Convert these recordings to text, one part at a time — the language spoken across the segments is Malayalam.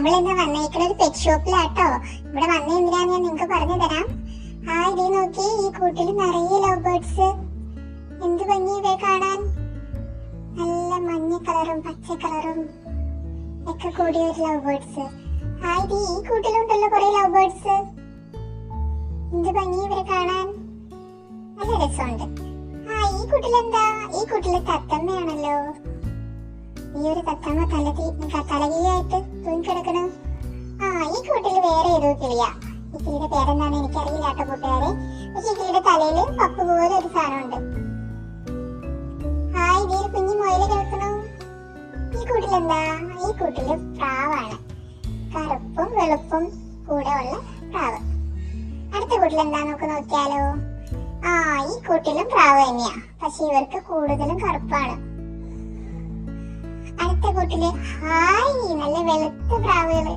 നമ്മളിന്ന് വന്നേക്കുന്ന ഒരു പെറ്റ് ഷോപ്പിലാട്ടോ. ഇവിടെ വന്ന എന്തിനാന്ന് ഞാൻ നിങ്ങക്ക് പറഞ്ഞു തരാം. ഇത് നോക്കി, ഈ കൂട്ടിൽ നിറയെ ലവ് ബേർഡ്സ്. എന്ത് ഭംഗി ഇവയെ കാണാൻ. നല്ല മഞ്ഞ കളറും പച്ച കളറും ഒക്കെ കൂടിയ ഒരു ലവ് ബേർഡ്സ്. ഇത് ഈ കൂട്ടിലുണ്ടല്ലോ കുറെ ലവ് ബേർഡ്സ്. എന്ത് ഭംഗി ഇവരെ കാണാൻ, നല്ല രസമുണ്ട്. ഈ കൂട്ടിലെന്താ? ഈ കൂട്ടില് തത്തമ്മയാണല്ലോ. ഈ ഒരു തത്തമ്മ തലകീയായിട്ട് തൂങ്ങിക്കിടക്കണം. ഈ കൂട്ടിൽ വേറെ ഏതോ കിളിയാ. ഈ കിളിയുടെ പേരെന്താന്ന് എനിക്കറിയില്ല കേട്ടോ കൂട്ടുകാരെ. പക്ഷെ ഈ കിളിയുടെ തലയില് പപ്പ് പോലെ ഒരു സാധനമുണ്ട്. ഇതിൽ കുഞ്ഞു മുയല് കിടക്കണു. ഈ കൂട്ടിലെന്താ? ഈ കൂട്ടില് പ്രാവാണ്. കറുപ്പും വെളുപ്പും കൂടെ ഉള്ള പ്രാവ്. അടുത്ത കൂട്ടിലെന്താ നമുക്ക് നോക്കിയാലോ. ഈ കൂട്ടിലും പ്രാവ് തന്നെയാ, പക്ഷെ ഇവർക്ക് കൂടുതലും കറുപ്പാണ്. അടുത്ത കൂട്ടില് നല്ല വെളുത്ത പ്രാവുകള്.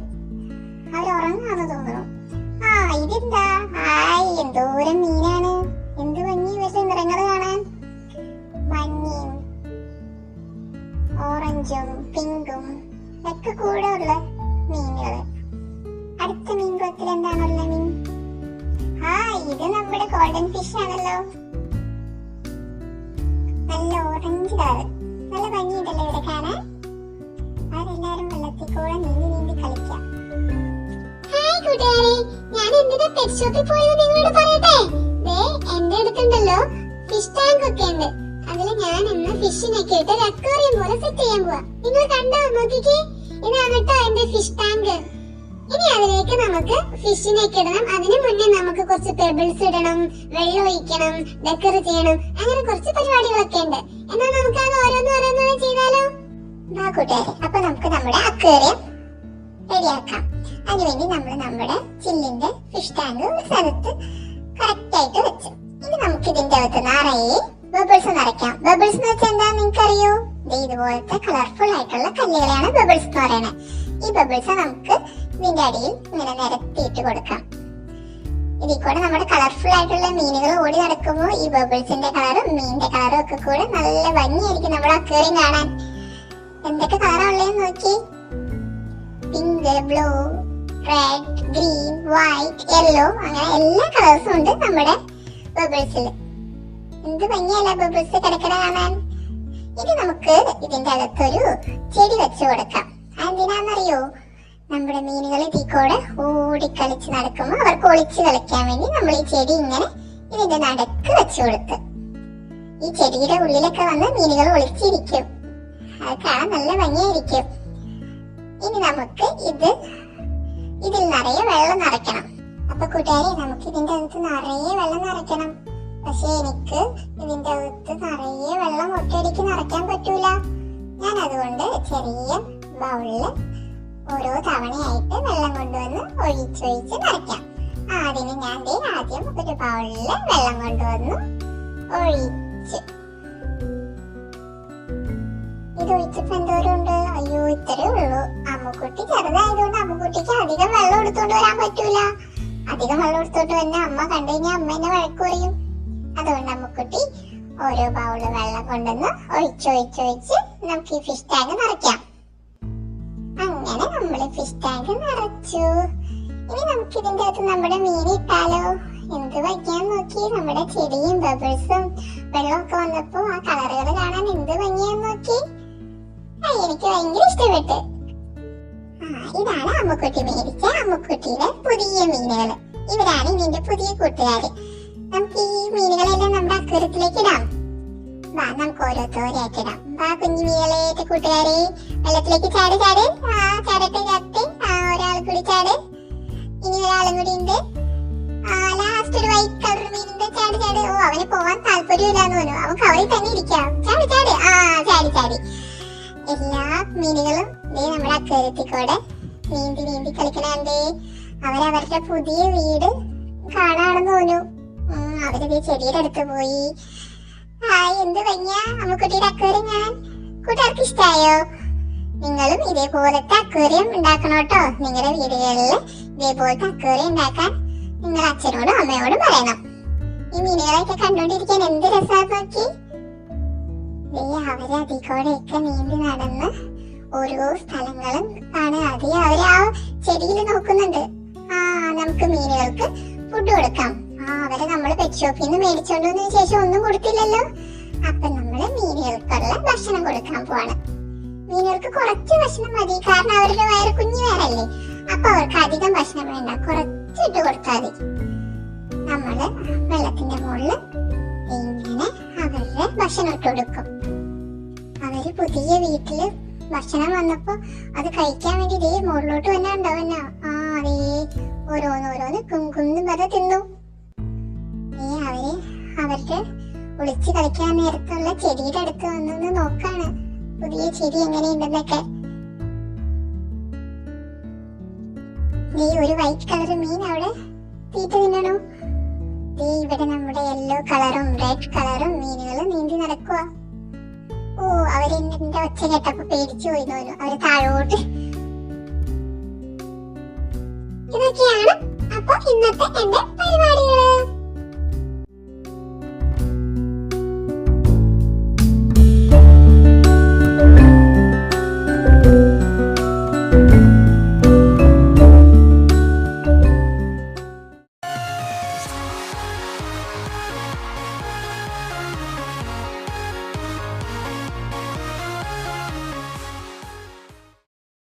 അവരുറങ്ങാന്ന് തോന്നുന്നു. ഇതെന്താ? എന്തോരം മീനാണ്. എന്ത് ഭംഗി ഇവരുടെ നിറങ്ങള് കാണാൻ. മഞ്ഞയും ഓറഞ്ചും പിങ്കും ഒക്കെ കൂടെ ഉള്ള മീനുകള്. അടുത്ത മീൻകുളത്തിൽ എന്താണുള്ള മീൻ? ഇത് നമ്മുടെ ഗോൾഡൻ ഫിഷ് ആണല്ലോ. നല്ല ഓറഞ്ച് കളർ. നല്ല ഭംഗിയുണ്ടല്ലോ ഇവിടെ കാണാൻ. അവരെല്ലാരും വെള്ളത്തിൽ കൂടെ നീന്തി നീന്തി കളിക്കാം. കൂട്ടുകാരെ, ഞാൻ എന്തിനാ പെറ്റ് ഷോപ്പിൽ പോയത് നിങ്ങളോട് പറയട്ടെ. എന്റെ അടുത്തുണ്ടല്ലോ ഫിഷ് ടാങ്ക് ഒക്കെ ഉണ്ട്. അതില് ഞാൻ ഇന്ന് ഫിഷിനൊക്കെ ഇട്ട് ഒരു അക്വേറിയം പോലെ സെറ്റ് ചെയ്യാൻ പോവാ. നിങ്ങൾ കണ്ടോ? നോക്കിക്കേ, ഇതാണ് കേട്ടോ എന്റെ ഫിഷ് ടാങ്ക്. ഇനി അതിലേക്ക് നമുക്ക് ഫിഷിനൊക്കെ ഇടണം. അതിനു മുന്നേ നമുക്ക് കുറച്ച് പെബിൾസ് ഇടണം, വെള്ളം ഒഴിക്കണം, ഡെക്കർ ചെയ്യണം. അങ്ങനെ കുറച്ച് പരിപാടികളൊക്കെ ഉണ്ട്. എന്നാൽ നമുക്ക് അത് ഓരോന്നോരോന്നോരോ ചെയ്താലോ? കൂട്ടുകാരെ, അപ്പൊ നമുക്ക് നമ്മുടെ അക്വേറിയം റെഡിയാക്കാം. അതിനുവേണ്ടി നമ്മൾ നമ്മുടെ ചില്ലിന്റെ ഫിഷ് ടാങ്ക് ഒരു സ്ഥലത്ത് കറക്റ്റ് ആയിട്ട് വെച്ചു. ഇനി നമുക്ക് ഇതിന്റെ അകത്ത് നിറയെ ബബിൾസ് നിറയ്ക്കാം. ബബിൾസ് എന്ന് വെച്ചാൽ എന്താ നിങ്ങൾക്കറിയോ? ഇതുപോലത്തെ കളർഫുൾ ആയിട്ടുള്ള കല്ലുകളെയാണ് ബബിൾസ് എന്ന് പറയുന്നത്. ഈ ബബിൾസ് നമുക്ക് ഇതിന്റെ അടിയിൽ ഇങ്ങനെ നിരത്തിയിട്ട് കൊടുക്കാം. ഇതിൽ കൂടെ നമ്മുടെ കളർഫുൾ ആയിട്ടുള്ള മീനുകൾ ഓടി നടക്കുമ്പോൾ ഈ ബബിൾസിന്റെ കളറും മീനിന്റെ കളറും ഒക്കെ കൂടെ നല്ല ഭംഗിയായിരിക്കും നമ്മുടെ അക്വേറിയം കാണാൻ. എന്തൊക്കെ കളറാ ഉള്ളതെന്ന് നോക്കി. Pink, blue, red, green, white, yellow, അങ്ങനെ എല്ലാ കളേഴ്സും ഉണ്ട് നമ്മുടെ ബബിൾസിൽ. എന്ത് ഭംഗിയല്ല ബബിൾസ് കിടക്കണ കാണാൻ. ഇത് നമുക്ക് ഇതിന്റെ അകത്തൊരു ചെടി വെച്ചു കൊടുക്കാം. എന്തിനാന്നറിയോ? നമ്മുടെ മീനുകൾ ഇതിൽ കൂടെ ഓടിക്കളിച്ച് നടക്കുമ്പോൾ അവർക്ക് ഒളിച്ച് കളിക്കാൻ വേണ്ടി നമ്മൾ ഈ ചെടി ഇങ്ങനെ ഇതിന്റെ നടുക്ക് വെച്ചു കൊടുത്ത് ഈ ചെടിയുടെ ഉള്ളിലൊക്കെ വന്ന് മീനുകൾ ഒളിച്ചിരിക്കും. അത് കാണാൻ നല്ല ഭംഗിയായിരിക്കും. ഇനി നമുക്ക് ഇതിൽ നിറയെ വെള്ളം നിറയ്ക്കണം. അപ്പൊ കൂട്ടുകാരെ, നമുക്ക് ഇതിന്റെ അകത്ത് നിറയെ വെള്ളം നിറയ്ക്കണം. പക്ഷെ എനിക്ക് ഇതിന്റെ അകത്ത് നിറയെ വെള്ളം ഒറ്റയടിക്ക് നിറയ്ക്കാൻ പറ്റൂല. ഞാൻ അതുകൊണ്ട് ചെറിയ ബൗളില് ഓരോ തവണയായിട്ട് വെള്ളം കൊണ്ടുവന്ന് ഒഴിച്ചൊഴിച്ച് നിറയ്ക്കാം. അതിന് ഞാൻ ആദ്യം ഒരു ബൗളില് വെള്ളം കൊണ്ടുവന്ന് ഒഴിച്ച് ഇത് ഒഴിച്ചപ്പോ എന്തോരം ഉണ്ട്? അയ്യോ, ഇത്രേ ഉള്ളൂ. അമ്മുക്കുട്ടി ചെറുതായതുകൊണ്ട് അമ്മുക്കുട്ടിക്ക് അധികം വെള്ളം എടുത്തോണ്ട് വരാൻ പറ്റൂല. അധികം വെള്ളം എടുത്തോണ്ട് വന്ന അമ്മ കണ്ടു കഴിഞ്ഞാൽ അമ്മ എന്നെ വഴക്ക് പറയും. അതുകൊണ്ട് അമ്മുക്കുട്ടി ഓരോ ബൗള് വെള്ളം കൊണ്ടുവന്ന് ഒഴിച്ചൊഴിച്ചൊഴിച്ച് നമുക്ക് ഈ ഫിഷ് ടാങ്ക് നിറയ്ക്കാം. അങ്ങനെ നമ്മള് ഫിഷ് ടാങ്ക് നിറച്ചു. ഇനി നമുക്ക് ഇതിന്റെ അകത്ത് നമ്മുടെ മീൻ ഇട്ടാലോ? എന്ത് വയ്ക്കാൻ നോക്കി. നമ്മുടെ ചെടിയും ബബിൾസും വെള്ളമൊക്കെ വന്നപ്പോ ആ കളറുകൾ കാണാൻ എന്ത് ഭംഗിയാന്ന് നോക്കി. എനിക്ക് ഭയങ്കര ഇഷ്ടപ്പെട്ട്. ഇതാണ് അമ്മുക്കുട്ടി മേടിച്ച അമ്മുക്കുട്ടിയുടെ പുതിയ മീനുകള്. ഇവരാണ് ഇതിന്റെ പുതിയ കൂട്ടുകാര്. നമുക്ക് ഈ മീനുകളെല്ലാം നമ്മുടെ അക്വേറിയത്തിലേക്ക് ഇടാം. നമുക്ക് ഓരോരുത്തരായിട്ട് ഇടാം. കുഞ്ഞു മീനുകളേറ്റ കൂട്ടുകാരെ, വെള്ളത്തിലേക്ക് ചാട് ചാട്. ചാടട്ടെ ചാടട്ടെ. ഒരാൾ കൂടി ചാട്. ഇനി ഒരാളും കൂടി ഉണ്ട്. ലാസ്റ്റ് ഒരു വൈറ്റ് കളർ മീനുണ്ട്. ചാട് ചാട്. അവന് പോവാൻ താല്പര്യമില്ലാന്ന് തോന്നുന്നു. അവൻ കവറിൽ തന്നെ ഇരിക്കാം. ചാടി ചാടി. ചാടി ചാടി. എല്ലാ മീനുകളും നമ്മുടെ അക്വേറിയത്തിൽ കൂടെ നീന്തി നീന്തി കളിക്കണേ. അവരവരുടെ പുതിയ വീട് കാണാണെന്ന് തോന്നുന്നു. അവരത് ചെടിയുടെ അടുത്ത് പോയി. എന്ത് ഭംഗിയാ അമ്മുക്കുട്ടിയുടെ അക്വേറിയം കാണാൻ. കൂട്ടുകാർക്ക് ഇഷ്ടായോ? നിങ്ങളും ഇതേപോലത്തെ അക്വേറിയം ഉണ്ടാക്കണം കേട്ടോ. നിങ്ങളുടെ വീടുകളിൽ ഇതേപോലത്തെ അക്വേറിയം ഉണ്ടാക്കാൻ നിങ്ങൾ അച്ഛനോടും അമ്മയോടും പറയണം. ഈ മീനുകളെയൊക്കെ കണ്ടോണ്ടിരിക്കാൻ എന്ത് രസാന്ന് നോക്കി. അവര് അതിൽ കൂടെയൊക്കെ നീന്തി നടന്ന് ഓരോ സ്ഥലങ്ങളും കാണുക. അത് അവര് ആ ചെടിയിൽ നോക്കുന്നുണ്ട്. ആ നമുക്ക് മീനുകൾക്ക് ഫുഡ് കൊടുക്കാം. അവരെ നമ്മള് പെറ്റ് ഷോപ്പിൽ നിന്ന് മേടിച്ചോണ്ട് വന്നതിന് ശേഷം ഒന്നും കൊടുത്തില്ലല്ലോ. അപ്പൊ നമ്മള് മീനുകൾക്കുള്ള ഭക്ഷണം കൊടുക്കാൻ പോവാണ്. മീനുകൾക്ക് കുറച്ച് ഭക്ഷണം മതി, കാരണം അവരുടെ വയറ് കുഞ്ഞു വയറല്ലേ. അപ്പൊ അവർക്ക് അധികം ഭക്ഷണം വേണ്ട, കുറച്ചിട്ട് കൊടുത്താൽ മതി. നമ്മള് വെള്ളത്തിന്റെ മുകളില് ഇങ്ങനെ അവരുടെ ഭക്ഷണം ഇട്ട് കൊടുക്കും. അവര് പുതിയ വീട്ടില് ഭക്ഷണം വന്നപ്പോ അത് കഴിക്കാൻ വേണ്ടി ഇതേ മുകളിലോട്ട് തന്നെ ഉണ്ടാവുന്ന അതേ ഓരോന്നോരോന്ന് കുംകുന്ന് പത തിന്നു. അവര് അവർക്ക് ഒളിച്ച് കളിക്കാൻ നേരത്തുള്ള ചെടിയുടെ അടുത്ത് വന്നൊന്ന് നോക്കാണ് പുതിയ ചെടി എങ്ങനെയുണ്ടെന്നൊക്കെ. ഒരു വൈറ്റ് കളർ മീൻ അവിടെ തീറ്റ തിന്നണു. ഇവിടെ നമ്മുടെ യെല്ലോ കളറും റെഡ് കളറും മീനുകൾ നീന്തി നടക്കുക. അവരെന്റെ ഒച്ച കേട്ടപ്പോ പേടിച്ചു പോയി തോന്നുന്നു. അവര് താഴോട്ട്. ഇതൊക്കെയാണ് അപ്പൊ ഇന്നത്തെ എന്റെ പരിപാടികള്.